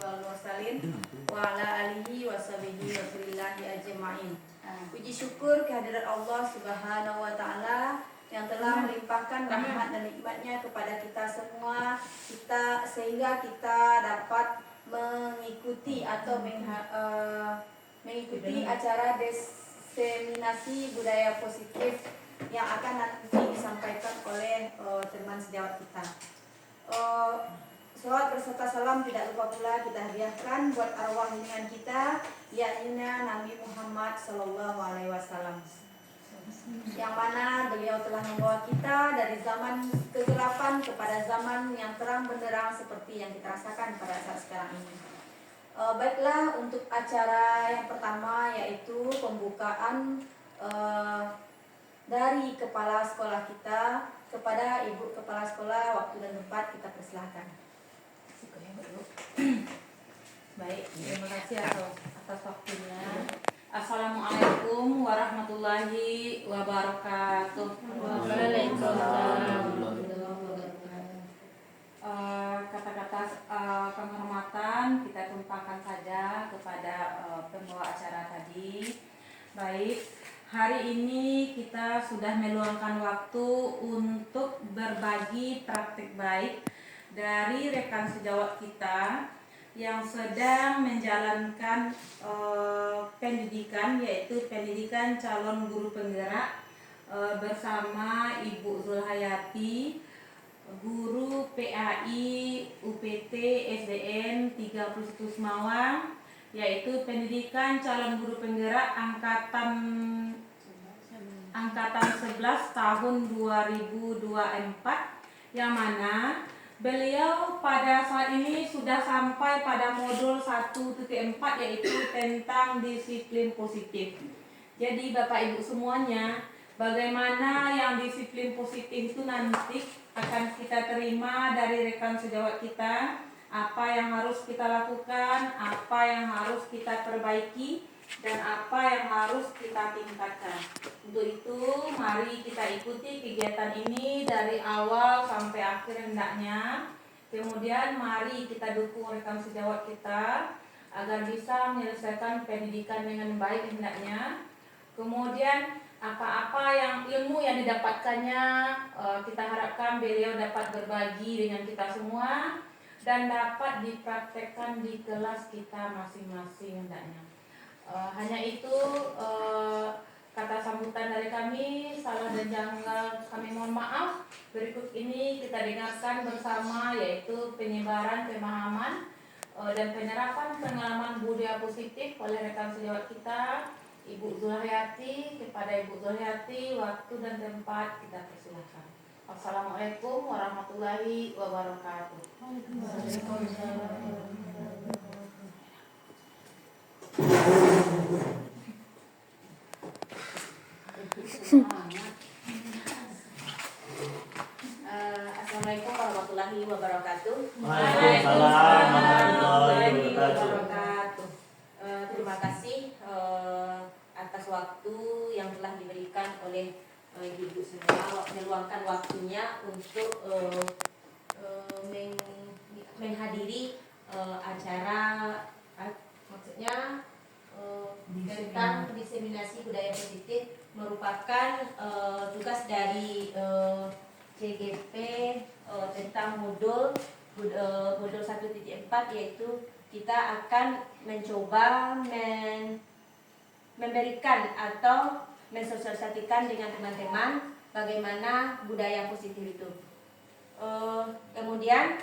wal mursalin wa ala alihi washabihi waslillahi ajma'in. Puji syukur kehadirat Allah Subhanahu wa taala yang telah melimpahkan rahmat dan nikmatnya kepada kita semua, sehingga kita dapat mengikuti atau mengikuti acara diseminasi budaya positif yang akan nanti disampaikan oleh teman sejawat kita. Salawat berserta salam tidak lupa pula kita hadiahkan buat arwah junjungan kita, yakni Nabi Muhammad SAW, yang mana beliau telah membawa kita dari zaman kegelapan kepada zaman yang terang benderang seperti yang kita rasakan pada saat sekarang ini. Baiklah, untuk acara yang pertama yaitu pembukaan dari kepala sekolah kita kepada ibu kepala sekolah, waktu dan tempat kita persilahkan. Baik, terima kasih atas waktunya. Assalamualaikum warahmatullahi wabarakatuh. Waalaikumsalam. Kata-kata penghormatan kita tumpahkan saja kepada pembawa acara tadi. Baik, hari ini kita sudah meluangkan waktu untuk berbagi praktik baik dari rekan sejawat kita yang sedang menjalankan pendidikan, yaitu pendidikan calon guru penggerak bersama Ibu Zulhayati, guru PAI UPT SDN 31 Semawang, yaitu pendidikan calon guru penggerak angkatan 11 tahun 2024, yang mana beliau pada saat ini sudah sampai pada modul 1.4, yaitu tentang disiplin positif. Jadi Bapak Ibu semuanya, bagaimana yang disiplin positif itu nanti akan kita terima dari rekan sejawat kita, apa yang harus kita lakukan, apa yang harus kita perbaiki, dan apa yang harus kita tingkatkan. Untuk itu, mari kita ikuti kegiatan ini dari awal sampai akhir hendaknya. Kemudian mari kita dukung rekan sejawat kita agar bisa menyelesaikan pendidikan dengan baik hendaknya. Kemudian apa-apa yang ilmu yang didapatkannya, kita harapkan beliau dapat berbagi dengan kita semua dan dapat dipraktekkan di kelas kita masing-masing hendaknya. Hanya itu kata sambutan dari kami, salah dan janggal kami mohon maaf. Berikut ini kita dengarkan bersama, yaitu penyebaran pemahaman dan penerapan pengalaman budaya positif oleh rekan sejawat kita, Ibu Zulhayati. Kepada Ibu Zulhayati, waktu dan tempat kita persilahkan. Assalamualaikum warahmatullahi wabarakatuh. Assalamualaikum warahmatullahi wabarakatuh. Waalaikumsalam warahmatullahi wabarakatuh. Terima kasih atas waktu yang telah diberikan oleh ibu semua, meluangkan waktunya untuk menghadiri acara, maksudnya tentang diseminasi budaya positif, merupakan tugas dari CGP tentang modul 1.4, yaitu kita akan mencoba memberikan atau mensosialisasikan dengan teman-teman bagaimana budaya positif itu. Kemudian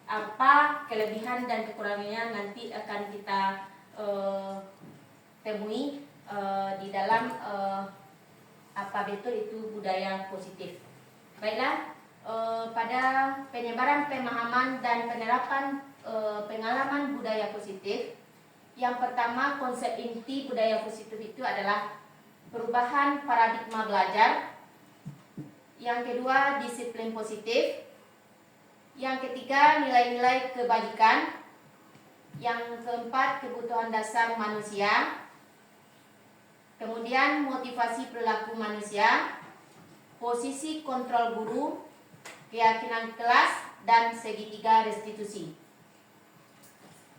apa kelebihan dan kekurangannya nanti akan kita temui di dalam apa betul itu budaya positif. Baiklah, pada penyebaran pemahaman dan penerapan pengalaman budaya positif, yang pertama, konsep inti budaya positif itu adalah perubahan paradigma belajar. Yang kedua, disiplin positif. Yang ketiga, nilai-nilai kebajikan. Yang keempat, kebutuhan dasar manusia. Kemudian motivasi perilaku manusia, posisi kontrol guru, keyakinan kelas, dan segitiga restitusi.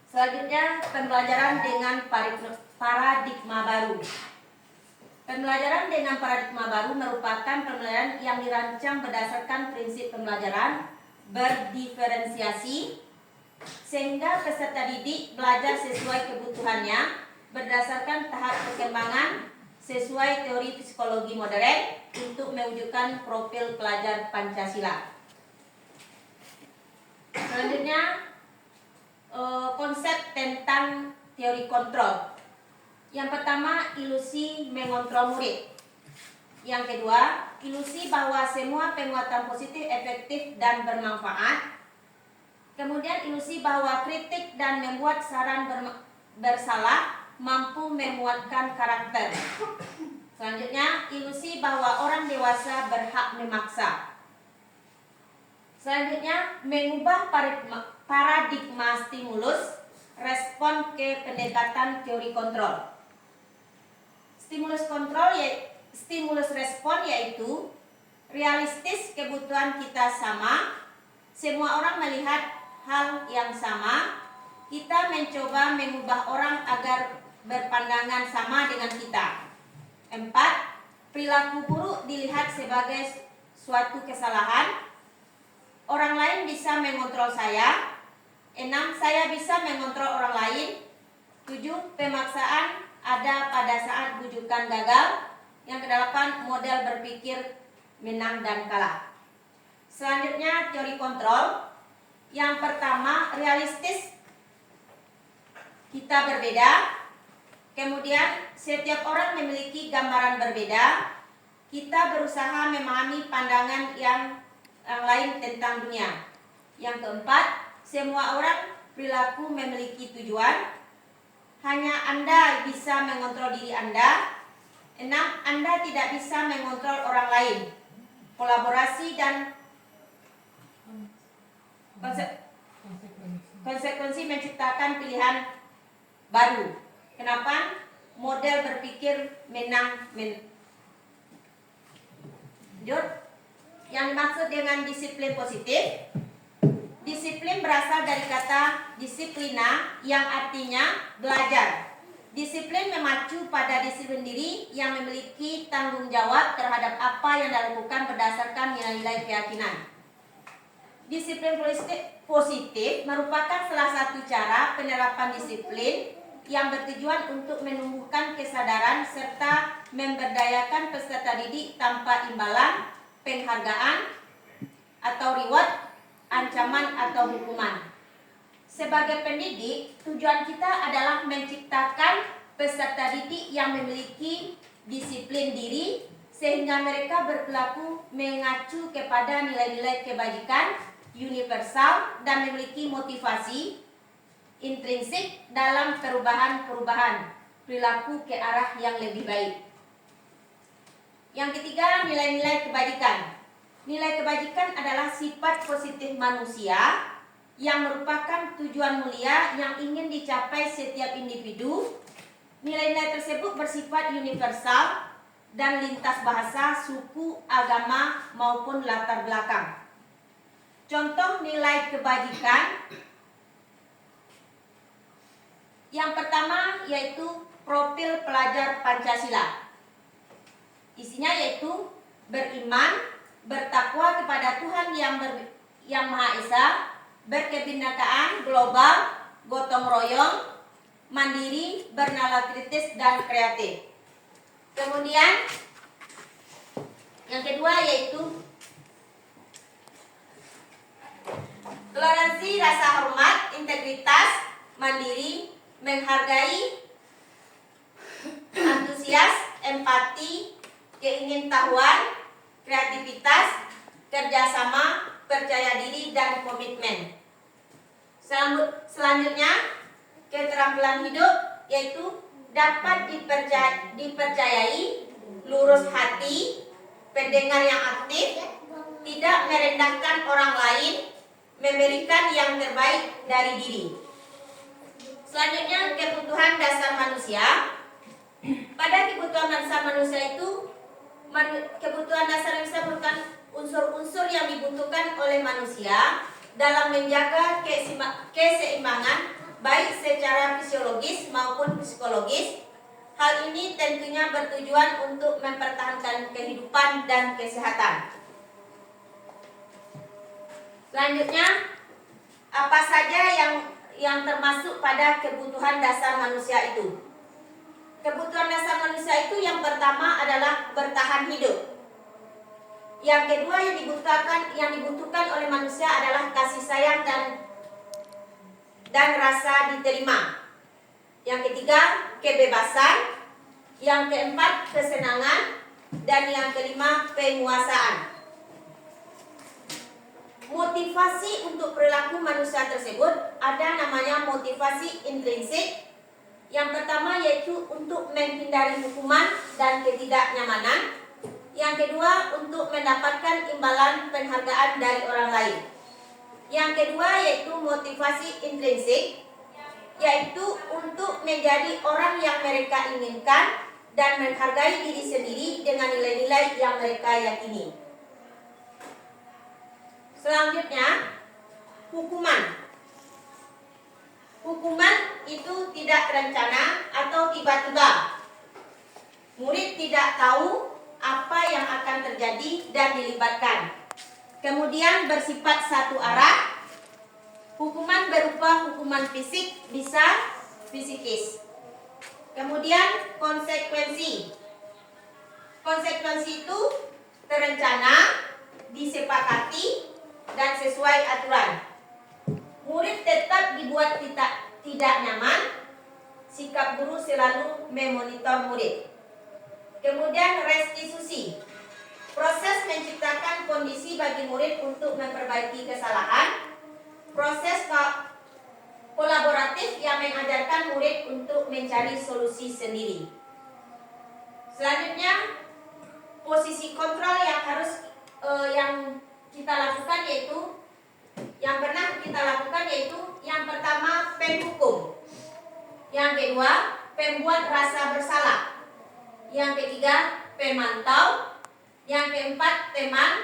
Selanjutnya, pembelajaran dengan paradigma baru. Pembelajaran dengan paradigma baru merupakan pembelajaran yang dirancang berdasarkan prinsip pembelajaran berdiferensiasi, sehingga peserta didik belajar sesuai kebutuhannya berdasarkan tahap perkembangan sesuai teori psikologi modern untuk mewujudkan profil pelajar Pancasila. Selanjutnya, konsep tentang teori kontrol. Yang pertama, ilusi mengontrol murid. Yang kedua, ilusi bahwa semua penguatan positif efektif dan bermanfaat. Kemudian ilusi bahwa kritik dan membuat saran bersalah mampu menguatkan karakter. Selanjutnya, ilusi bahwa orang dewasa berhak memaksa. Selanjutnya, mengubah paradigma stimulus respon ke pendekatan teori kontrol. Stimulus respon yaitu realistis, kebutuhan kita sama, semua orang melihat hal yang sama, kita mencoba mengubah orang agar berpandangan sama dengan kita. 4. Perilaku buruk dilihat sebagai suatu kesalahan. Orang lain bisa mengontrol saya. 6. Saya bisa mengontrol orang lain. 7. Pemaksaan ada pada saat bujukan gagal. Yang ke-8, model berpikir menang dan kalah. Selanjutnya, teori kontrol. Yang pertama, realistis, kita berbeda. Kemudian, setiap orang memiliki gambaran berbeda. Kita berusaha memahami pandangan yang lain tentang dunia. Yang keempat, semua orang perilaku memiliki tujuan. Hanya Anda bisa mengontrol diri Anda. 6. Anda tidak bisa mengontrol orang lain. Kolaborasi dan konsekuensi menciptakan pilihan baru. Kenapa? Model berpikir menang. Yang dimaksud dengan disiplin positif. Disiplin berasal dari kata disiplina yang artinya belajar. Disiplin memacu pada disiplin diri yang memiliki tanggung jawab terhadap apa yang dilakukan berdasarkan nilai-nilai keyakinan. Disiplin positif merupakan salah satu cara penerapan disiplin yang bertujuan untuk menumbuhkan kesadaran serta memberdayakan peserta didik tanpa imbalan, penghargaan, atau reward, ancaman atau hukuman. Sebagai pendidik, tujuan kita adalah menciptakan peserta didik yang memiliki disiplin diri sehingga mereka berperilaku mengacu kepada nilai-nilai kebajikan universal dan memiliki motivasi intrinsik dalam perubahan perilaku ke arah yang lebih baik. Yang ketiga, nilai-nilai kebajikan. Nilai kebajikan adalah sifat positif manusia yang merupakan tujuan mulia yang ingin dicapai setiap individu. Nilai-nilai tersebut bersifat universal dan lintas bahasa, suku, agama maupun latar belakang. Contoh nilai kebajikan yang pertama yaitu profil pelajar Pancasila. Isinya yaitu beriman, bertakwa kepada Tuhan yang Maha Esa, berkebinekaan global, gotong royong, mandiri, bernalar kritis dan kreatif. Kemudian yang kedua yaitu toleransi, rasa hormat, integritas, mandiri, menghargai, antusias, empati, keingintahuan, kreativitas, kerjasama, percaya diri, dan komitmen. Selanjutnya, keterampilan hidup yaitu dapat dipercayai, lurus hati, pendengar yang aktif, tidak merendahkan orang lain, memberikan yang terbaik dari diri. Selanjutnya, kebutuhan dasar manusia. Pada kebutuhan dasar manusia itu, kebutuhan dasar manusia merupakan unsur-unsur yang dibutuhkan oleh manusia dalam menjaga keseimbangan baik secara fisiologis maupun psikologis. Hal ini tentunya bertujuan untuk mempertahankan kehidupan dan kesehatan. Selanjutnya, apa saja yang termasuk pada kebutuhan dasar manusia itu? Kebutuhan dasar manusia itu yang pertama adalah bertahan hidup. Yang kedua yang dibutuhkan oleh manusia adalah kasih sayang dan rasa diterima. Yang ketiga, kebebasan. Yang keempat, kesenangan. Dan yang kelima, penguasaan. Motivasi untuk perilaku manusia tersebut ada namanya motivasi intrinsik. Yang pertama yaitu untuk menghindari hukuman dan ketidaknyamanan. Yang kedua, untuk mendapatkan imbalan penghargaan dari orang lain. Yang kedua yaitu motivasi intrinsik, yaitu untuk menjadi orang yang mereka inginkan dan menghargai diri sendiri dengan nilai-nilai yang mereka yakini. Selanjutnya, hukuman. Hukuman itu tidak terencana atau tiba-tiba. Murid tidak tahu apa yang akan terjadi dan dilibatkan. Kemudian bersifat satu arah. Hukuman berupa hukuman fisik bisa psikis. Kemudian konsekuensi. Konsekuensi itu terencana, disepakati, dan sesuai aturan. Murid tetap dibuat tidak nyaman. Sikap guru selalu memonitor murid. Kemudian restitusi. Proses menciptakan kondisi bagi murid untuk memperbaiki kesalahan. Proses kolaboratif yang mengajarkan murid untuk mencari solusi sendiri. Selanjutnya, posisi kontrol yang kita lakukan yaitu yang pertama penghukum. Yang kedua, pembuat rasa bersalah. Yang ketiga, pemantau. Yang keempat, teman.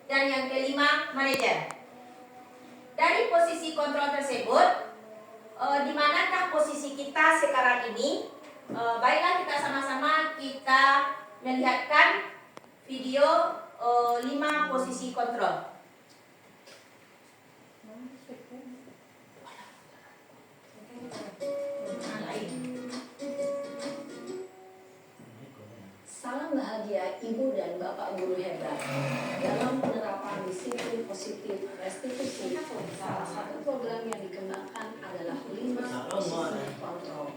Dan yang kelima, manajer. Dari posisi kontrol tersebut, di manakah posisi kita sekarang ini? Baiklah kita sama-sama kita melihatkan video 5 posisi kontrol. Salam bahagia Ibu dan Bapak Guru hebat. Dalam penerapan disiplin positif restitusi, salah satu program yang dikembangkan adalah 5 posisi kontrol.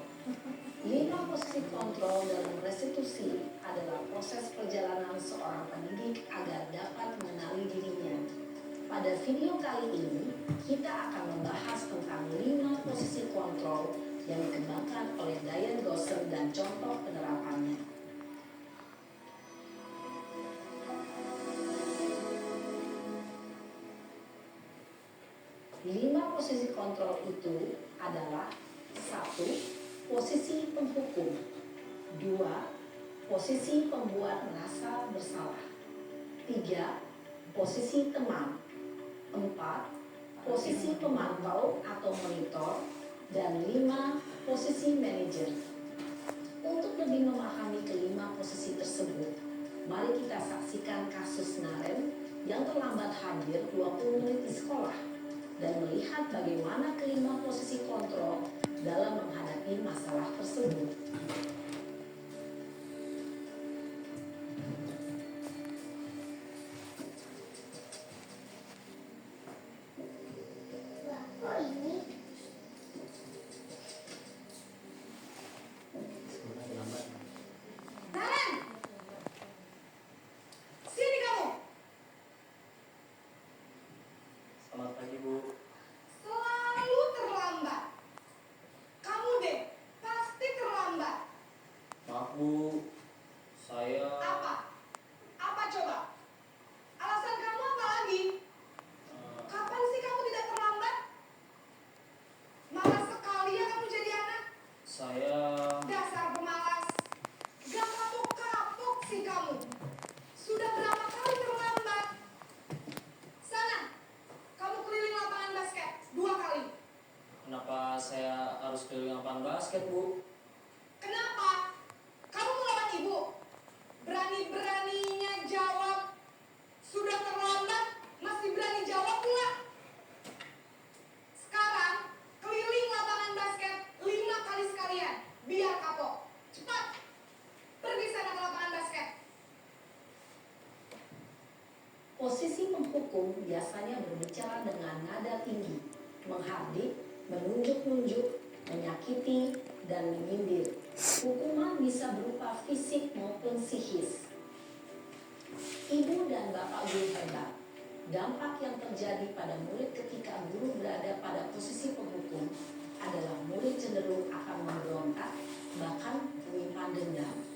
5 posisi kontrol dalam restitusi adalah proses perjalanan seorang pendidik agar dapat mengenali dirinya. Pada video kali ini, kita akan membahas tentang 5 posisi kontrol yang dikembangkan oleh Diane Gosser dan contoh penerapannya. 5 posisi kontrol itu adalah 1. Posisi penghukum. 2. Posisi pembuat merasa bersalah. 3. Posisi teman. 4. Posisi pemantau atau monitor. Dan 5. Posisi manajer. Untuk lebih memahami kelima posisi tersebut, mari kita saksikan kasus Naren yang terlambat hadir 20 menit di sekolah dan melihat bagaimana kelima posisi kontrol dalam menghadapi masalah tersebut. Selamat pagi, Bu. Selalu terlambat. lapangan basket, Bu. Kenapa? Kamu melawan ibu? Berani-beraninya jawab. Sudah terlambat, masih berani jawab pula. Sekarang, keliling lapangan basket 5 kali sekalian. Biar kapok. Cepat. Pergi sana ke lapangan basket. Posisi penghukum biasanya berbicara dengan nada tinggi, menghardik, menunjuk-nunjuk, menyakiti, dan menyindir. Hukuman bisa berupa fisik maupun psikis. Ibu dan bapak guru hebat. Dampak yang terjadi pada murid ketika guru berada pada posisi penghukum adalah murid cenderung akan memberontak, bahkan menyimpan dendam.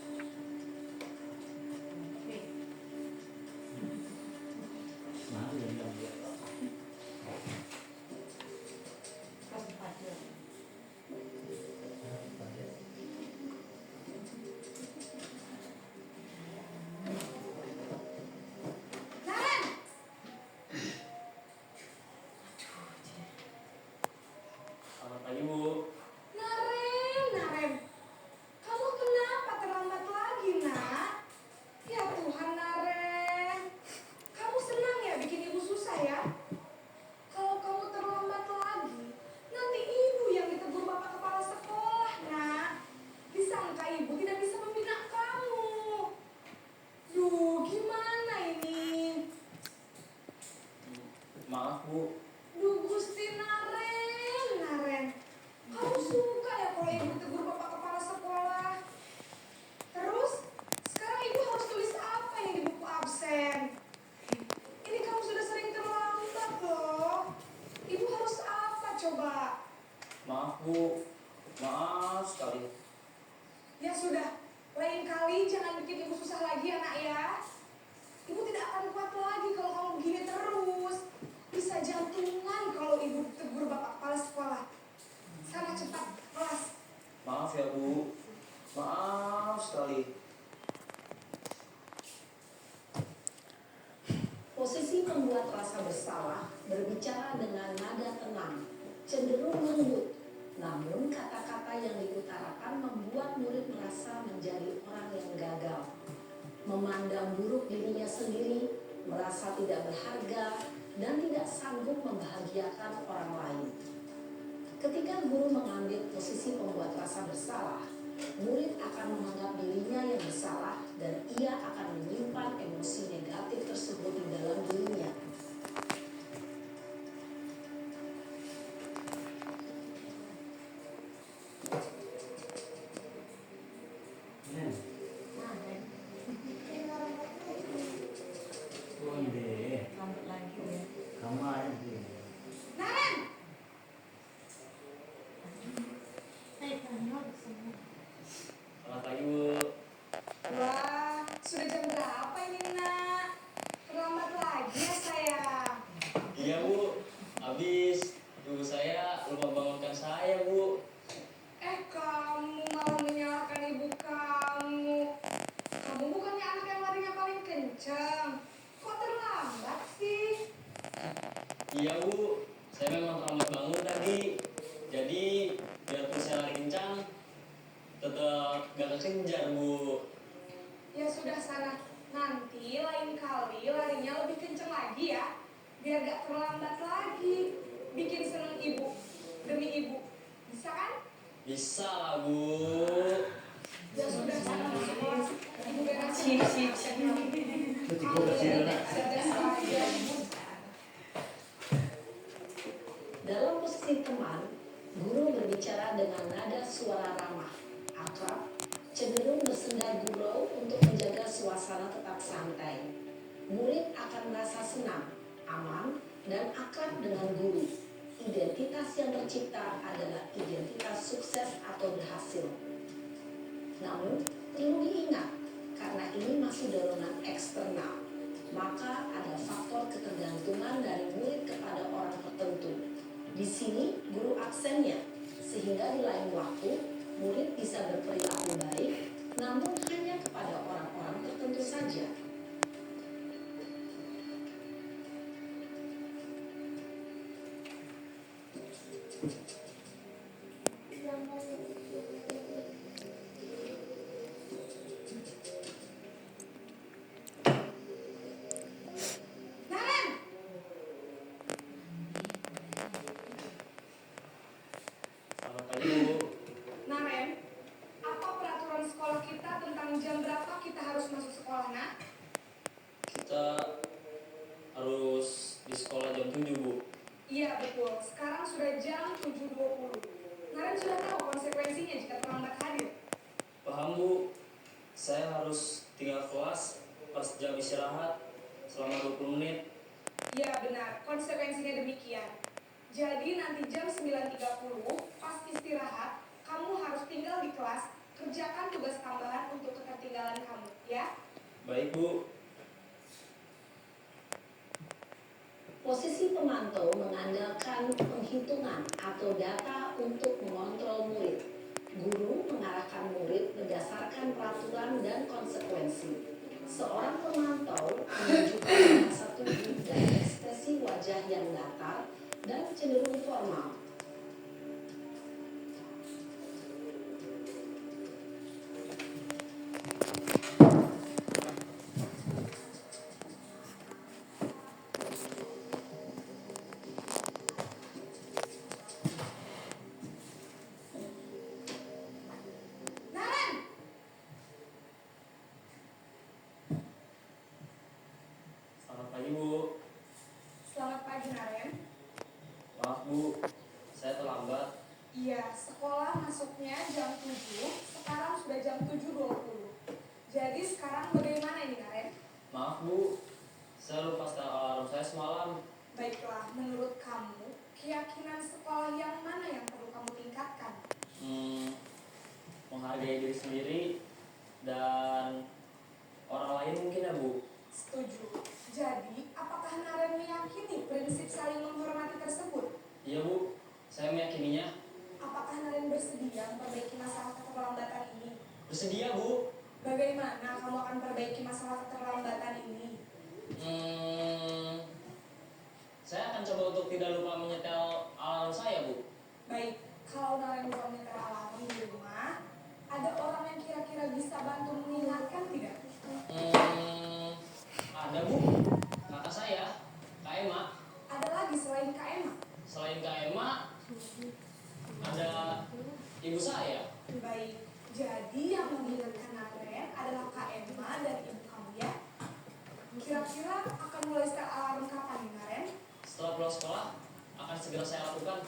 Nah, ini yang dia. Naren! Selamat pagi, Bu. Naren. Kamu kenapa terlambat lagi, nak? Ya Tuhan, Naren. Kamu senang ya bikin ibu susah ya? Kalau kamu terlambat lagi, nanti ibu yang ditegur bapak kepala sekolah, nak. Disangka ibu tidak bisa membina kamu. Duh, gimana ini? Maaf, Bu. Duh, Gusti Naren. Kamu suka ya kalau ibu tegur bapak kepala sekolah? Terus, sekarang ibu harus tulis apa yang di buku absen? Ini kamu sudah sering terlambat loh. Ibu harus apa coba? Maaf, Bu. Maaf sekali. Ya sudah, lain kali jangan bikin ibu susah lagi ya nak ya. Ibu tidak akan kuat lagi kalau kamu begini terus. Bisa jantungan kalau ibu tegur bapak kepala sekolah. Sana cepat, kelas. Maaf ya, Bu. Maaf sekali. Posisi pembuat rasa bersalah berbicara dengan nada tenang, cenderung lembut. Namun kata-kata yang diutarakan membuat murid merasa menjadi orang yang gagal, memandang buruk dirinya sendiri, merasa tidak berharga, dan tidak sanggup membahagiakan orang lain. Ketika guru mengambil posisi pembuat rasa bersalah, murid akan menganggap dirinya yang bersalah dan ia akan menyimpan emosi negatif tersebut di dalam dirinya. Onde. Lambat lagi ya. Kamu aja. Naren! Selamat pagi, Bu. Wah, sudah jam berapa ini nak? Terlambat lagi ya sayang. Iya, Bu. Habis ibu saya lupa bangunkan saya, Bu. Kamu malah menyalahkan ibu kamu. Kamu bukannya anak yang larinya paling kencang. Kok terlambat sih? Iya, Bu. Saya memang terlambat bangun tadi. Jadi, biarpun saya lari kencang, tetap gak kekejar, Bu. Ya sudah sana. Nanti lain kali larinya lebih kencang lagi ya. Biar gak terlambat lagi. Bikin seneng ibu. Demi ibu. Bisa kan? Bisa lah, Bu. Ya sudah sana masuk kelas. Ibu beresin. Dalam posisi teman, guru berbicara dengan nada suara ramah, akrab, cenderung bersenda gurau untuk menjaga suasana tetap santai. Murid akan merasa senang, aman, dan akrab dengan guru. Identitas yang tercipta adalah identitas sukses atau berhasil. Namun, perlu diingat, karena ini masih dorongan eksternal, maka ada faktor ketergantungan dari murid kepada orang tertentu. Di sini guru aksennya, sehingga di lain waktu murid bisa berperilaku baik, namun hanya kepada orang-orang tertentu saja. Yang mau 7.20. Naren sudah tahu konsekuensinya jika terlambat hadir. Paham Bu, saya harus tinggal kelas pas jam istirahat selama 20 menit. Ya benar, konsekuensinya demikian. Jadi nanti jam 9.30 pas istirahat, kamu harus tinggal di kelas, kerjakan tugas tambahan untuk ketertinggalan kamu, ya? Baik Bu. Posisi pemantau mengandalkan penghitungan atau data untuk mengontrol murid. Guru mengarahkan murid berdasarkan peraturan dan konsekuensi. Seorang pemantau menunjukkan bahasa tubuh dan ekspresi wajah yang datar dan cenderung formal. Naren! Selamat pagi Bu. Selamat pagi, Naren. Maaf Bu, saya terlambat. Iya, sekolah masuknya jam 7, sekarang sudah jam 7.20. Jadi sekarang bagaimana ini, Naren? Maaf Bu, saya lupa setel alarm saya semalam. Baiklah, menurut kamu, keyakinan sekolah yang mana yang perlu kamu tingkatkan? Menghargai diri sendiri dan orang lain mungkin ya Bu. Setuju. Jadi, apakah Naren meyakini prinsip saling menghormati tersebut? Iya Bu, saya meyakininya. Apakah Naren bersedia memperbaiki masalah keterlambatan ini? Bersedia Bu. Bagaimana kamu akan perbaiki masalah keterlambatan ini? Saya akan coba untuk tidak lupa menyetel alarm saya Bu. Baik, kalau Naren lupa menyetel alarm di rumah, ada orang yang kira-kira bisa bantu mengingatkan tidak? Ada Bu, kakak saya, Kak Emma. Ada lagi selain Kak Emma? Selain Kak Emma, ada ibu saya. Baik, jadi yang mengingatkan Naren adalah Kak Emma dan ibu kamu ya? Kira-kira akan mulai setel alarm kapan nih, Naren? Setelah pulang sekolah, akan segera saya lakukan.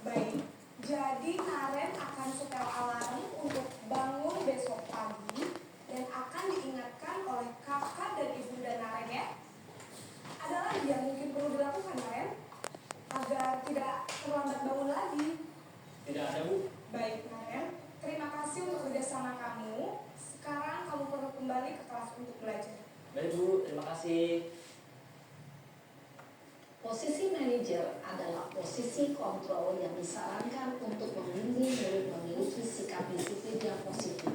Baik, jadi Naren akan setel alarm untuk bangun besok pagi dan akan diingatkan oleh kakak dan ibunda Naren ya. Ada lagi yang mungkin perlu dilakukan Naren agar tidak terlambat bangun lagi. Tidak ada Bu. Baik Naren, terima kasih untuk kerjasama kamu. Sekarang kamu perlu kembali ke kelas untuk belajar. Baik Bu, terima kasih. Posisi manajer adalah posisi kontrol yang disarankan untuk membimbing murid memiliki sikap disiplin yang positif,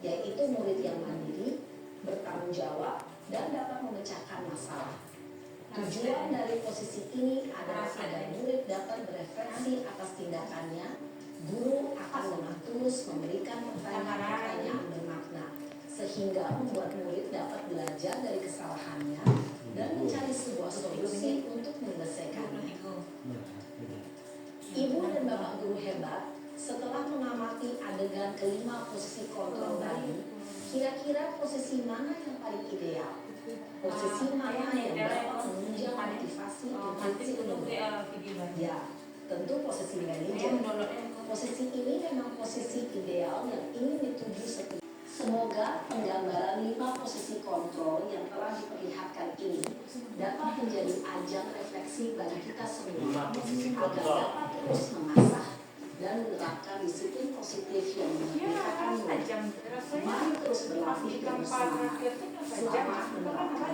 yaitu murid yang mandiri, bertanggung jawab, dan dapat memecahkan masalah. Tujuan dari posisi ini adalah agar murid dapat berefleksi atas tindakannya. Guru akan dengan tulus memberikan pertanyaan-pertanyaan bermakna, sehingga membuat murid dapat belajar dari kesalahannya dan mencari sebuah solusi untuk menyelesaikannya. Ibu dan bapak guru hebat, setelah mengamati adegan kelima posisi kontrol tadi, kira-kira posisi mana yang paling ideal? Posisi mana yang dapat menunjang motivasi intrinsi murid? Ya, tentu posisi manajer. Posisi ini memang posisi ideal yang ingin dituju setiap. Semoga penggambaran 5 posisi kontrol yang telah diperlihatkan ini dapat menjadi ajang refleksi bagi kita semua agar dapat terus mengasah dan menerapkan disiplin positif yang memerdekakan murid. Mari terus berlatih dan bersemangat. Selamat menerapkan.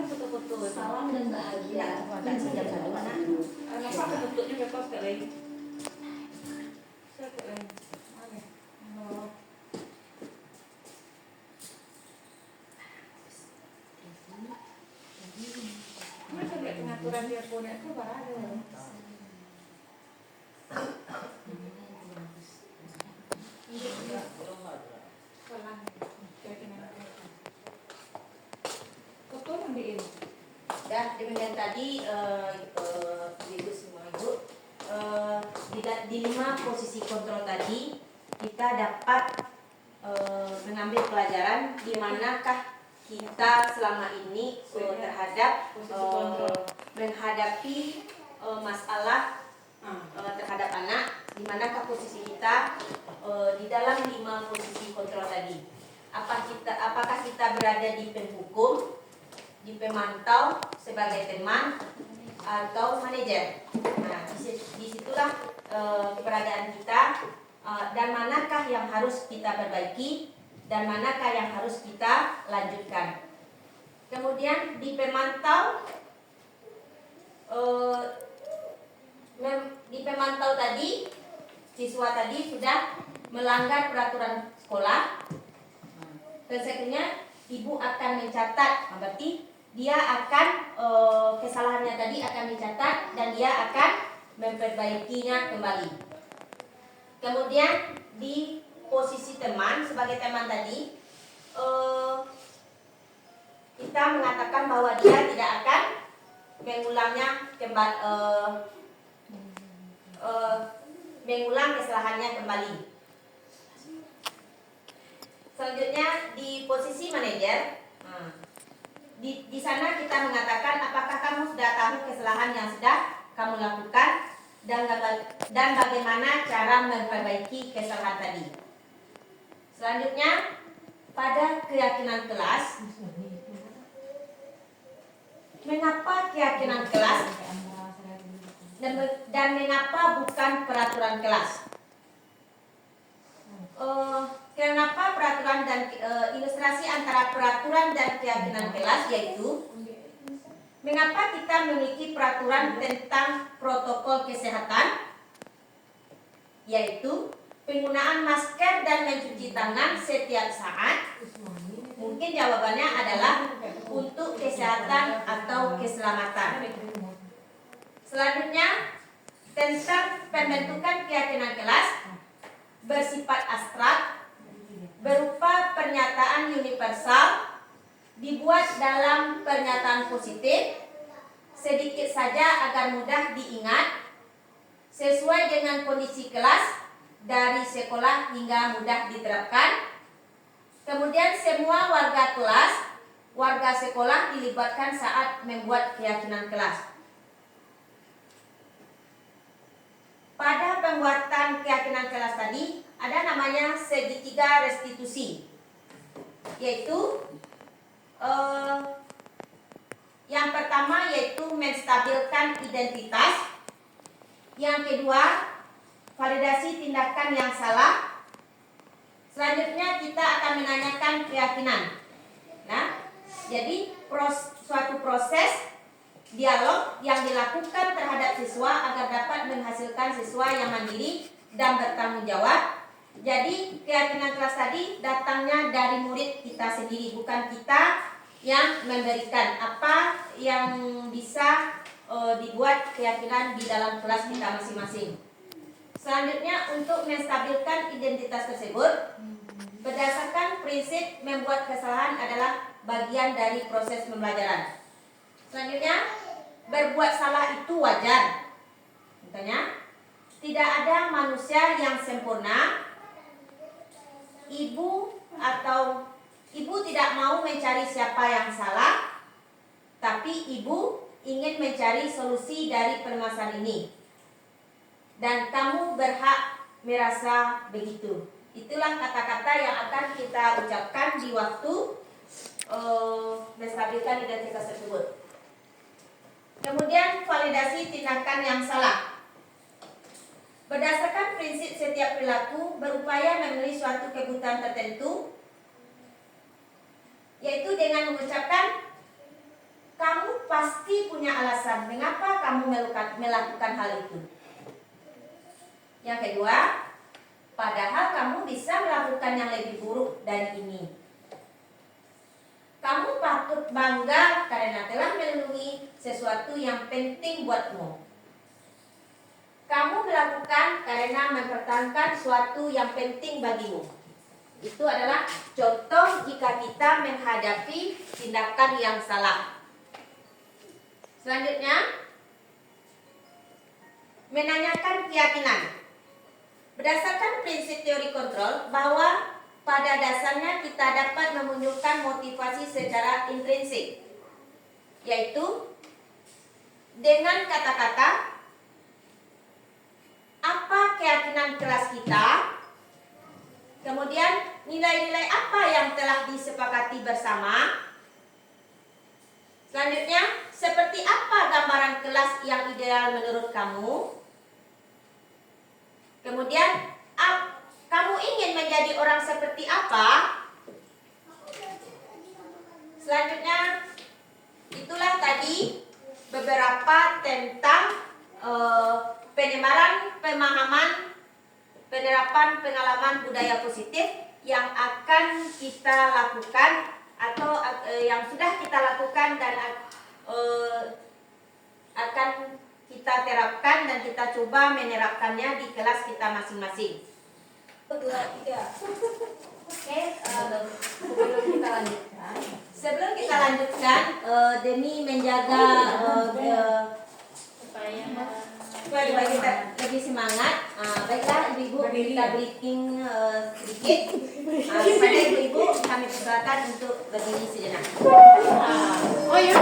Salam dan bahagia. Ibu dan bapak guru. Pengaturan dia punya itu ada. Dan demikian tadi ibu semua ibu di 5 posisi kontrol tadi kita dapat mengambil pelajaran di manakah kita selama ini terhadap menghadapi masalah terhadap anak. Di manakah posisi kita di dalam 5 posisi kontrol tadi? Apakah kita berada di penghukum, di pemantau sebagai teman, atau manajer? Nah, disitulah keberadaan kita, dan manakah yang harus kita perbaiki dan manakah yang harus kita lanjutkan. Kemudian di pemantau, tadi siswa tadi sudah melanggar peraturan sekolah. Konsekuensinya ibu akan mencatat, berarti dia akan kesalahannya tadi akan dicatat dan dia akan memperbaikinya kembali. Kemudian di posisi teman, sebagai teman tadi, kita mengatakan bahwa dia tidak akan mengulangnya mengulang kesalahannya kembali. Selanjutnya di posisi manajer, di sana kita mengatakan apakah kamu sudah tahu kesalahan yang sudah kamu lakukan dan bagaimana cara memperbaiki kesalahan tadi. Selanjutnya pada keyakinan kelas, mengapa keyakinan kelas dan mengapa bukan peraturan kelas? Kenapa peraturan dan ilustrasi antara peraturan dan keyakinan kelas, yaitu mengapa kita memiliki peraturan tentang protokol kesehatan, yaitu penggunaan masker dan mencuci tangan setiap saat. Mungkin jawabannya adalah untuk kesehatan atau keselamatan. Selanjutnya, tentang pembentukan keyakinan kelas bersifat abstrak, berupa pernyataan universal, dibuat dalam pernyataan positif, sedikit saja agar mudah diingat, sesuai dengan kondisi kelas, dari sekolah hingga mudah diterapkan. Kemudian semua warga kelas, warga sekolah dilibatkan saat membuat keyakinan kelas. Pada pembuatan keyakinan kelas tadi, ada namanya segitiga restitusi, yaitu yang pertama yaitu menstabilkan identitas, yang kedua validasi tindakan yang salah, selanjutnya kita akan menanyakan keyakinan. Nah, jadi suatu proses dialog yang dilakukan terhadap siswa agar dapat menghasilkan siswa yang mandiri dan bertanggung jawab. Jadi keyakinan kelas tadi datangnya dari murid kita sendiri, bukan kita yang memberikan apa yang bisa dibuat keyakinan di dalam kelas kita masing-masing. Selanjutnya, untuk menstabilkan identitas tersebut, berdasarkan prinsip membuat kesalahan adalah bagian dari proses pembelajaran. Selanjutnya, berbuat salah itu wajar. Misalnya, tidak ada manusia yang sempurna. Ibu tidak mau mencari siapa yang salah, tapi ibu ingin mencari solusi dari permasalahan ini. Dan kamu berhak merasa begitu. Itulah kata-kata yang akan kita ucapkan di waktu menstabilkan identitas tersebut. Kemudian validasi tindakan yang salah. Berdasarkan prinsip setiap perilaku berupaya memenuhi suatu kebutuhan tertentu, yaitu dengan mengucapkan kamu pasti punya alasan mengapa kamu melakukan hal itu. Yang kedua, padahal kamu bisa melakukan yang lebih buruk dari ini. Kamu patut bangga karena telah melindungi sesuatu yang penting buatmu. Kamu melakukan karena mempertahankan suatu yang penting bagimu. Itu adalah contoh jika kita menghadapi tindakan yang salah. Selanjutnya, menanyakan keyakinan. Berdasarkan prinsip teori kontrol bahwa pada dasarnya kita dapat memunculkan motivasi secara intrinsik, yaitu dengan kata-kata apa keyakinan kelas kita? Kemudian nilai-nilai apa yang telah disepakati bersama? Selanjutnya, seperti apa gambaran kelas yang ideal menurut kamu? Kemudian, kamu ingin menjadi orang seperti apa? Selanjutnya, itulah tadi beberapa tentang pemahaman, penerapan pengalaman budaya positif yang akan kita lakukan atau yang sudah kita lakukan dan akan kita terapkan dan kita coba menerapkannya di kelas kita masing-masing. 1, 2, 3. Oke, sebelum kita lanjutkan, demi menjaga supaya kita lebih semangat, baiklah ibu-ibu kita briefing sedikit. Kepada ibu-ibu kami persilakan untuk berdiri sejenak. Oh iya,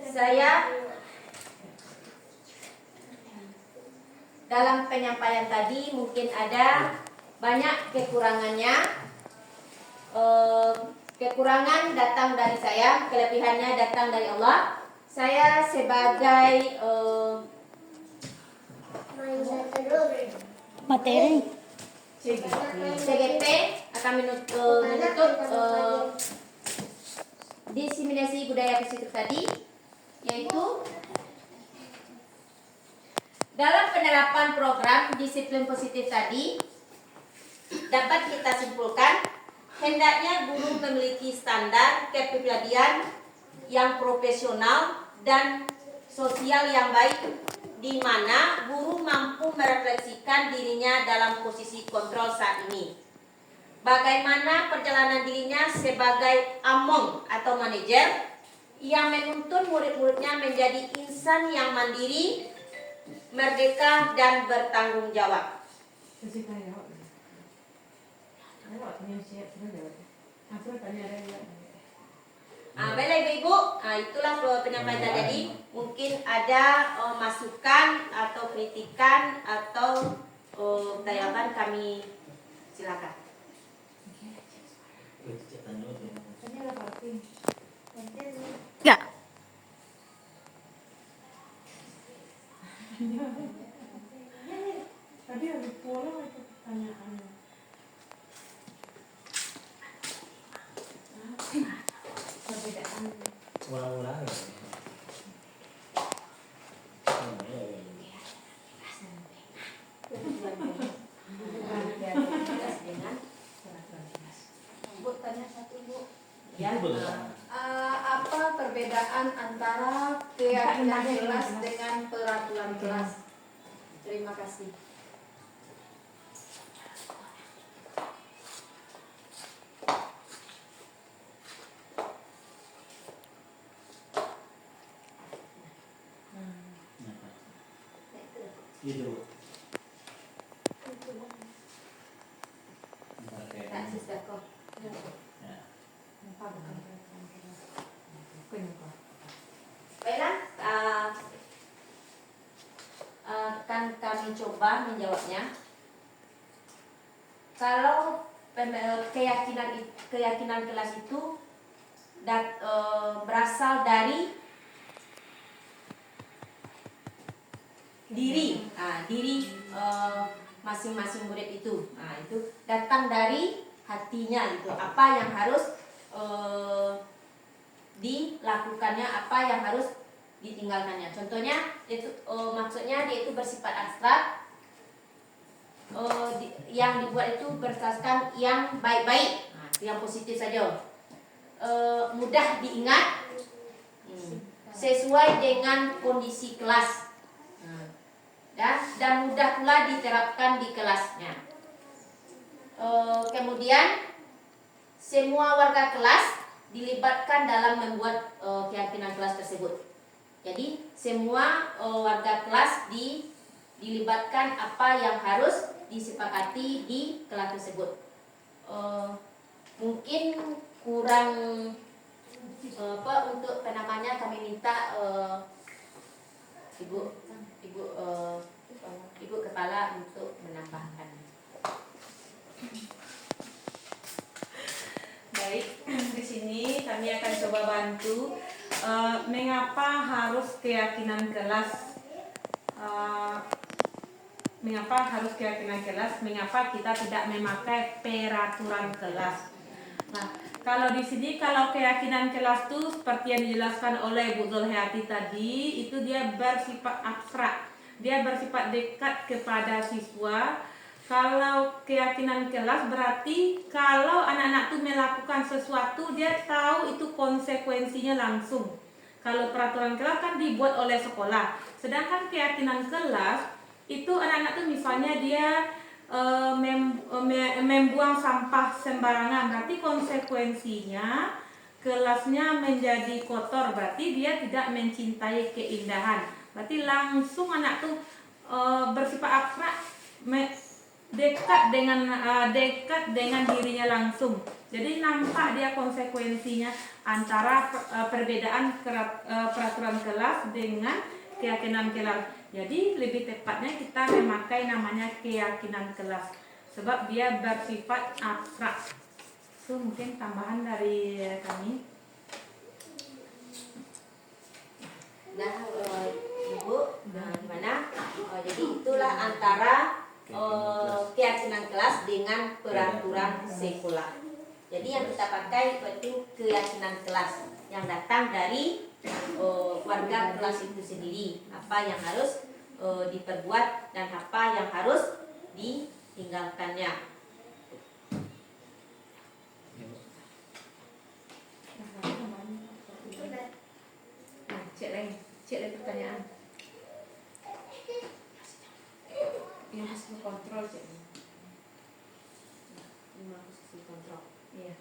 Saya dalam penyampaian tadi mungkin ada banyak kekurangannya. Kekurangan datang dari saya, kelebihannya datang dari Allah. Saya sebagai Materi. CGP akan menutup diseminasi budaya positif tadi, yaitu dalam penerapan program disiplin positif tadi dapat kita simpulkan hendaknya guru memiliki standar kepribadian yang profesional dan sosial yang baik, di mana guru mampu merefleksikan dirinya dalam posisi kontrol saat ini. Bagaimana perjalanan dirinya sebagai among atau manajer yang menuntun murid-muridnya menjadi insan yang mandiri, merdeka, dan bertanggung jawab. Baiklah ibu-ibu, itulah penyampaian tadi. Mungkin ada masukan atau kritikan atau jawaban, kami silakan. Ya. Tadi ada pola itu pertanyaannya. Perbedaan. Ulang-ulang ya. Bu, tanya satu Bu. Ya, Apa perbedaan antara keyakinan kelas dengan peraturan kelas? Terima kasih. Gitu. Tak sister kok. Ya. Baiklah, akan kami coba menjawabnya. Kalau keyakinan kelas itu berasal dari diri masing-masing murid itu. Itu datang dari hatinya gitu. Apa yang harus dilakukannya, apa yang harus ditinggalkannya. Contohnya itu maksudnya dia itu bersifat abstrak, yang dibuat itu berdasarkan yang baik-baik, yang positif saja, mudah diingat, sesuai dengan kondisi kelas, dan mudah pula diterapkan di kelasnya. Kemudian semua warga kelas dilibatkan dalam membuat keyakinan kelas tersebut. Jadi semua warga kelas dilibatkan apa yang harus disepakati di kelas tersebut. Mungkin kurang untuk penamanya kami minta ibu kepala untuk menambahkan. Baik, di sini kami akan coba bantu mengapa harus keyakinan kelas, mengapa kita tidak memakai peraturan kelas. Nah, kalau di sini kalau keyakinan kelas itu seperti yang dijelaskan oleh Bu Zulhayati tadi, itu dia bersifat abstrak, dia bersifat dekat kepada siswa. Kalau keyakinan kelas berarti kalau anak-anak itu melakukan sesuatu dia tahu itu konsekuensinya langsung. Kalau peraturan kelas kan dibuat oleh sekolah. Sedangkan keyakinan kelas itu anak-anak itu misalnya dia membuang sampah sembarangan, berarti konsekuensinya kelasnya menjadi kotor, berarti dia tidak mencintai keindahan. Berarti langsung anak tuh bersifat abstrak, dekat dengan dirinya langsung. Jadi nampak dia konsekuensinya antara perbedaan peraturan kelas dengan keyakinan kelas. Jadi lebih tepatnya kita memakai namanya keyakinan kelas sebab dia bersifat abstrak. Itu mungkin tambahan dari kami. Nah, Ibu, gimana? Jadi itulah antara keyakinan kelas dengan peraturan sekular. Jadi yang kita pakai itu keyakinan kelas yang datang dari warga kelas itu sendiri. Apa yang harus diperbuat dan apa yang harus ditinggalkannya. Nah, cek lagi pertanyaan. Ini hasil kontrol cek. Ini posisi kontrol. Iya.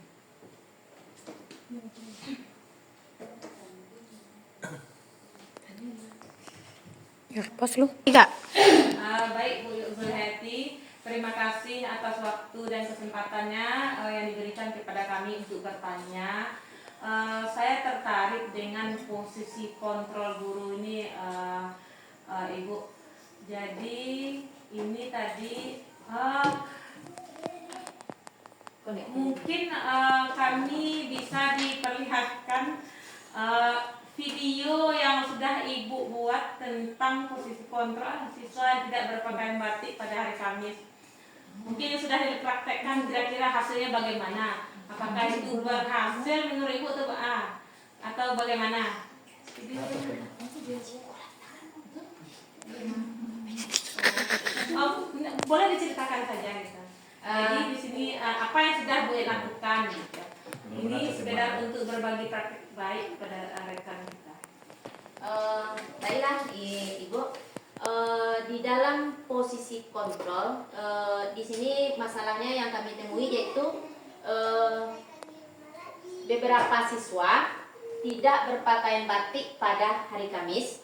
Ya, pos lu. 3. Baik Bu Zulheti, terima kasih atas waktu dan kesempatannya yang diberikan kepada kami untuk bertanya. Saya tertarik dengan posisi kontrol guru ini, Ibu. Jadi ini tadi mungkin kami bisa diperlihatkan video yang sudah Ibu buat tentang posisi kontrol siswa yang tidak berpakaian batik pada hari Kamis. Mungkin sudah dipraktekkan, kira-kira hasilnya bagaimana? Apakah itu berhasil menurut Ibu atau bagaimana? Boleh diceritakan saja gitu. Jadi di sini apa yang sudah Bu lakukan gitu. Ini sekedar untuk berbagi praktik baik pada rekan kita. Baiklah Ibu, di dalam posisi kontrol di sini masalahnya yang kami temui yaitu beberapa siswa tidak berpakaian batik pada hari Kamis.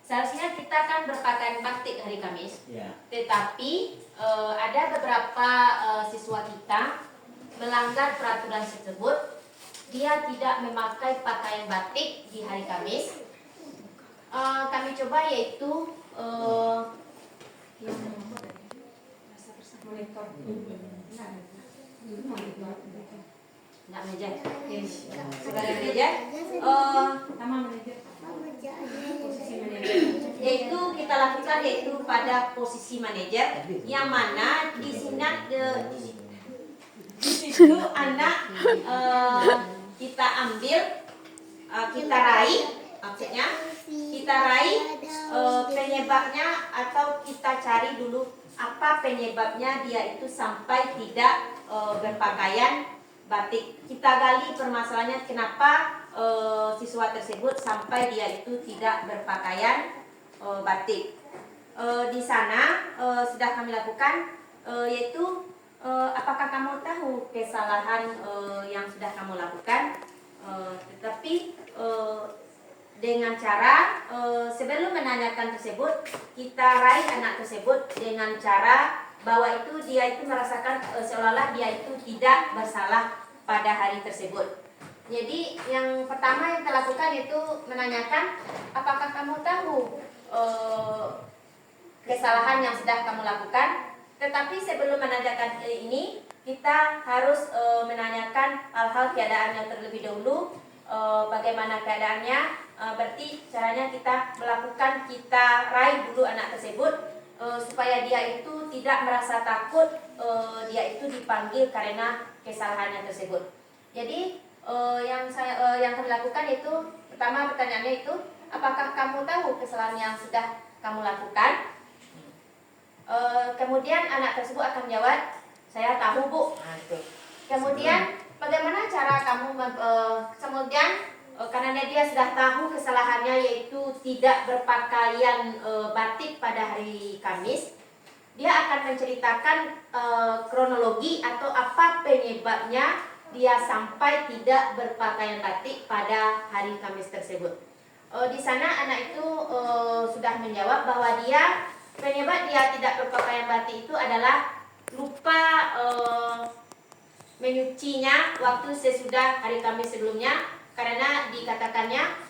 Seharusnya kita kan berpakaian batik hari Kamis, tetapi ada beberapa siswa kita melanggar peraturan tersebut. Dia tidak memakai pakaian batik di hari Kamis. Kami coba yaitu Monitor. nggak manajer, sebagai manajer, Sama manajer. Posisi manajer. yaitu kita lakukan yaitu pada posisi manajer, yang mana di situ anak kita ambil, kita raih, maksudnya kita raih penyebabnya atau kita cari dulu apa penyebabnya dia itu sampai tidak berpakaian batik. Kita gali permasalahannya kenapa siswa tersebut sampai dia itu tidak berpakaian batik. Di sana sudah kami lakukan yaitu apakah kamu tahu kesalahan yang sudah kamu lakukan, tetapi dengan cara sebelum menanyakan tersebut kita raih anak tersebut dengan cara bahwa itu dia itu merasakan seolah-olah dia itu tidak bersalah pada hari tersebut. Jadi yang pertama yang kita lakukan itu menanyakan apakah kamu tahu kesalahan yang sudah kamu lakukan. Tetapi sebelum menanyakan ini kita harus menanyakan hal-hal keadaannya terlebih dahulu. Bagaimana keadaannya, berarti caranya kita melakukan, kita raih dulu anak tersebut supaya dia itu tidak merasa takut dia itu dipanggil karena kesalahannya tersebut. Jadi yang kami lakukan itu pertama pertanyaannya itu apakah kamu tahu kesalahan yang sudah kamu lakukan? Kemudian anak tersebut akan menjawab, saya tahu Bu. Kemudian bagaimana cara kamu kemudian karena dia sudah tahu kesalahannya yaitu tidak berpakaian batik pada hari Kamis, dia akan menceritakan kronologi atau apa penyebabnya dia sampai tidak berpakaian batik pada hari Kamis tersebut. Di sana anak itu sudah menjawab bahwa penyebab dia tidak berpakaian batik itu adalah lupa menyucinya waktu sesudah hari Kamis sebelumnya, karena dikatakannya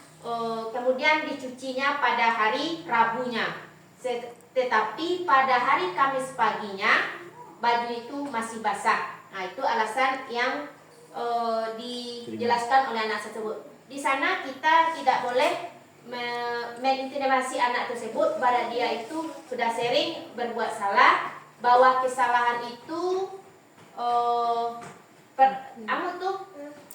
kemudian dicucinya pada hari Rabunya. Tetapi pada hari Kamis paginya baju itu masih basah. Nah, itu alasan yang dijelaskan oleh anak tersebut. Di sana kita tidak boleh mengintimidasi anak tersebut pada dia itu sudah sering berbuat salah, bahwa kesalahan itu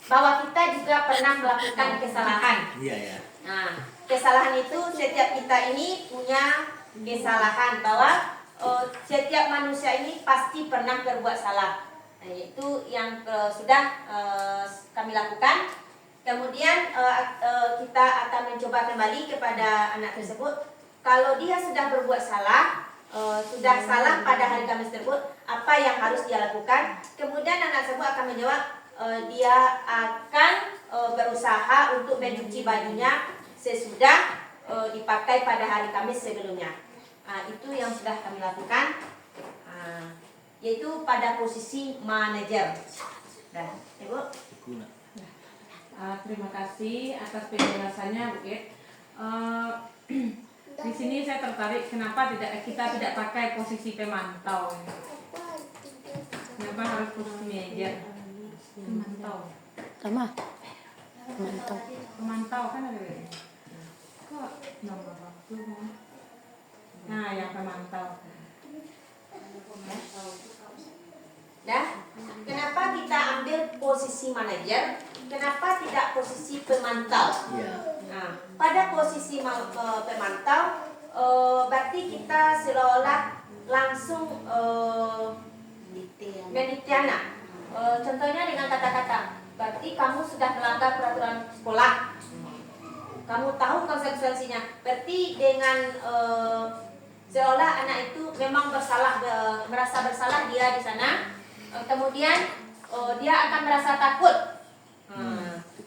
bahwa kita juga pernah melakukan kesalahan. Iya ya. Nah, kesalahan itu setiap kita ini punya kesalahan, bahwa setiap manusia ini pasti pernah berbuat salah. Nah, itu yang sudah kami lakukan. Kemudian kita akan mencoba kembali kepada anak tersebut. Kalau dia sudah berbuat salah, sudah salah pada hari Kamis tersebut, apa yang harus dia lakukan? Kemudian anak tersebut akan menjawab, dia akan berusaha untuk mencuci bajunya sesudah dipakai pada hari Kamis sebelumnya. Itu yang sudah kami lakukan, yaitu pada posisi manajer. Nah, Ibu. Terima kasih atas penjelasannya, Bu It. Di sini saya tertarik kenapa kita tidak pakai posisi pemantau. Kenapa harus posisi manajer? Pemantau. Sama. Mantap. Pemantau kan ada ya? Kok nomor waktu? Nah, yang pemantau. Nah, kenapa kita ambil posisi manajer? Kenapa tidak posisi pemantau? Nah, pada posisi pemantau, berarti kita seolah langsung menityana. Contohnya dengan kata-kata, berarti kamu sudah melanggar peraturan sekolah. Kamu tahu konsekuensinya. Berarti dengan seolah anak itu memang bersalah, merasa bersalah dia di sana. Kemudian dia akan merasa takut.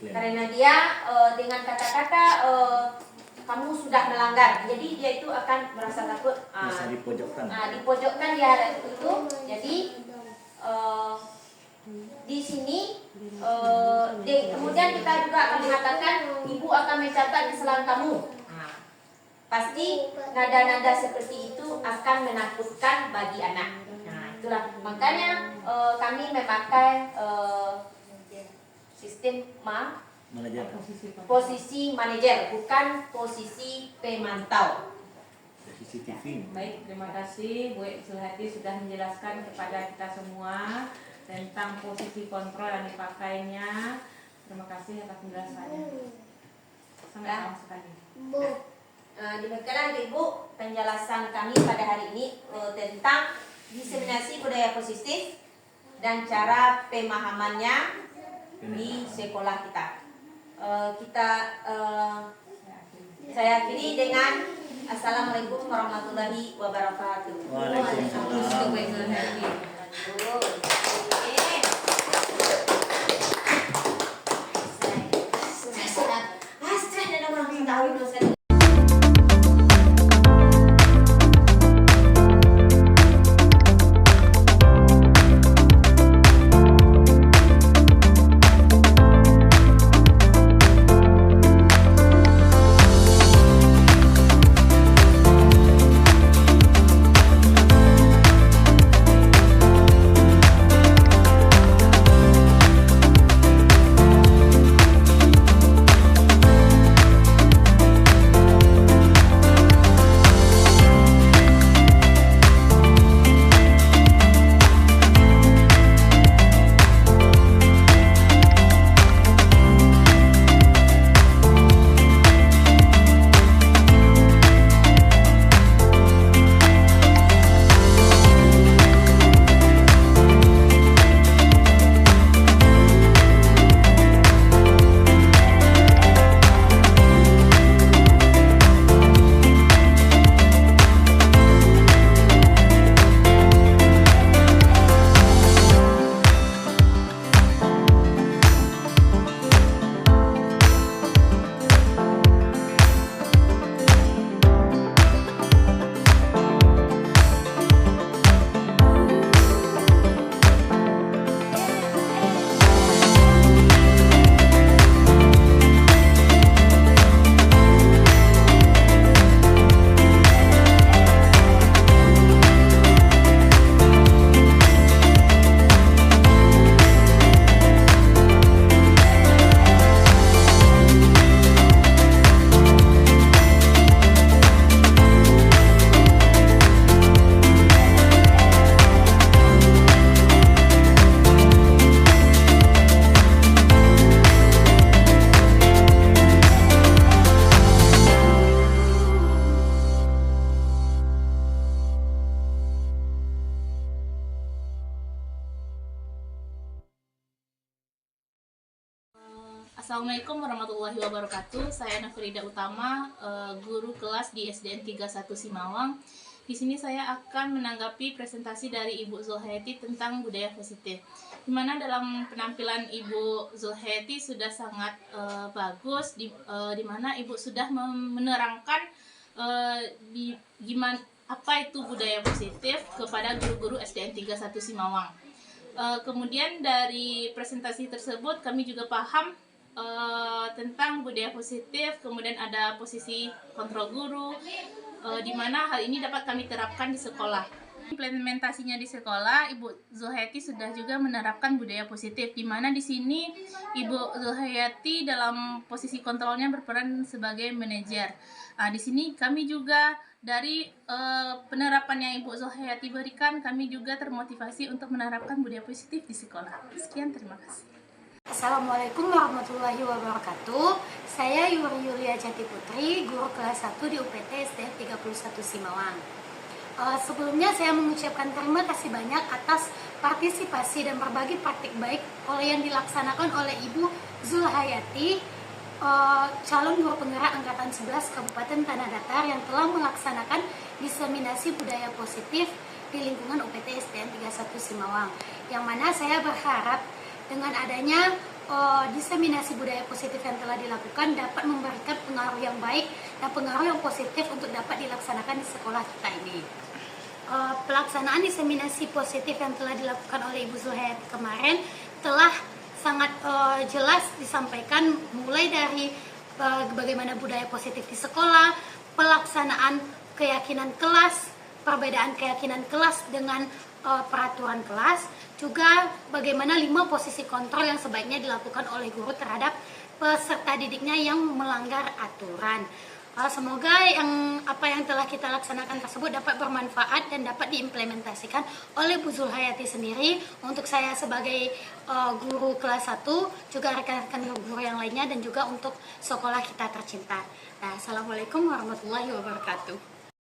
Karena dia dengan kata-kata kamu sudah melanggar, jadi dia itu akan merasa takut. Merasa dipojokkan. Dipojokkan dia itu. Jadi di sini kemudian kita juga akan mengatakan ibu akan mencatat kesalahan kamu. Pasti nada-nada seperti itu akan menakutkan bagi anak. Nah, itulah makanya kami memakai sistem Manajer. posisi manajer, bukan posisi pemantau. CCTV. Baik, terima kasih Bu Zulhati sudah menjelaskan kepada kita semua tentang posisi kontrol yang dipakainya. Terima kasih atas penjelasannya. Sampai jumpa sekali. Demikianlah Ibu penjelasan kami pada hari ini tentang diseminasi budaya positif dan cara pemahamannya di sekolah kita. Saya akhiri dengan Assalamualaikum warahmatullahi wabarakatuh. Waalaikumsalam. Assalamualaikum warahmatullahi wabarakatuh. Saya Nafrida Utama, guru kelas di SDN 31 Simawang. Di sini saya akan menanggapi presentasi dari Ibu Zulhayati tentang budaya positif. Di mana dalam penampilan Ibu Zulhayati sudah sangat bagus, di mana Ibu sudah menerangkan gimana apa itu budaya positif kepada guru-guru SDN 31 Simawang. Kemudian dari presentasi tersebut kami juga paham tentang budaya positif, kemudian ada posisi kontrol guru, di mana hal ini dapat kami terapkan di sekolah. Implementasinya di sekolah, Ibu Zulhayati sudah juga menerapkan budaya positif, di mana di sini Ibu Zulhayati dalam posisi kontrolnya berperan sebagai manajer. Di sini kami juga dari penerapan yang Ibu Zulhayati berikan, kami juga termotivasi untuk menerapkan budaya positif di sekolah. Sekian, terima kasih. Assalamualaikum warahmatullahi wabarakatuh. Saya Yuri Yulia Jati Putri, guru kelas 1 di UPT SDN 31 Simawang. Sebelumnya saya mengucapkan terima kasih banyak atas partisipasi dan berbagi praktik baik yang dilaksanakan oleh Ibu Zulhayati, calon guru penggerak angkatan 11 Kabupaten Tanah Datar yang telah melaksanakan diseminasi budaya positif di lingkungan UPT SDN 31 Simawang. Yang mana saya berharap dengan adanya diseminasi budaya positif yang telah dilakukan dapat memberikan pengaruh yang baik dan pengaruh yang positif untuk dapat dilaksanakan di sekolah kita ini. Pelaksanaan diseminasi positif yang telah dilakukan oleh Ibu Zulhayati kemarin telah sangat jelas disampaikan, mulai dari bagaimana budaya positif di sekolah, pelaksanaan keyakinan kelas, perbedaan keyakinan kelas dengan peraturan kelas, juga bagaimana 5 posisi kontrol yang sebaiknya dilakukan oleh guru terhadap peserta didiknya yang melanggar aturan. Semoga apa yang telah kita laksanakan tersebut dapat bermanfaat dan dapat diimplementasikan oleh Bu Zulhayati sendiri, untuk saya sebagai guru kelas 1, juga rekan-rekan guru yang lainnya, dan juga untuk sekolah kita tercinta. Assalamualaikum warahmatullahi wabarakatuh.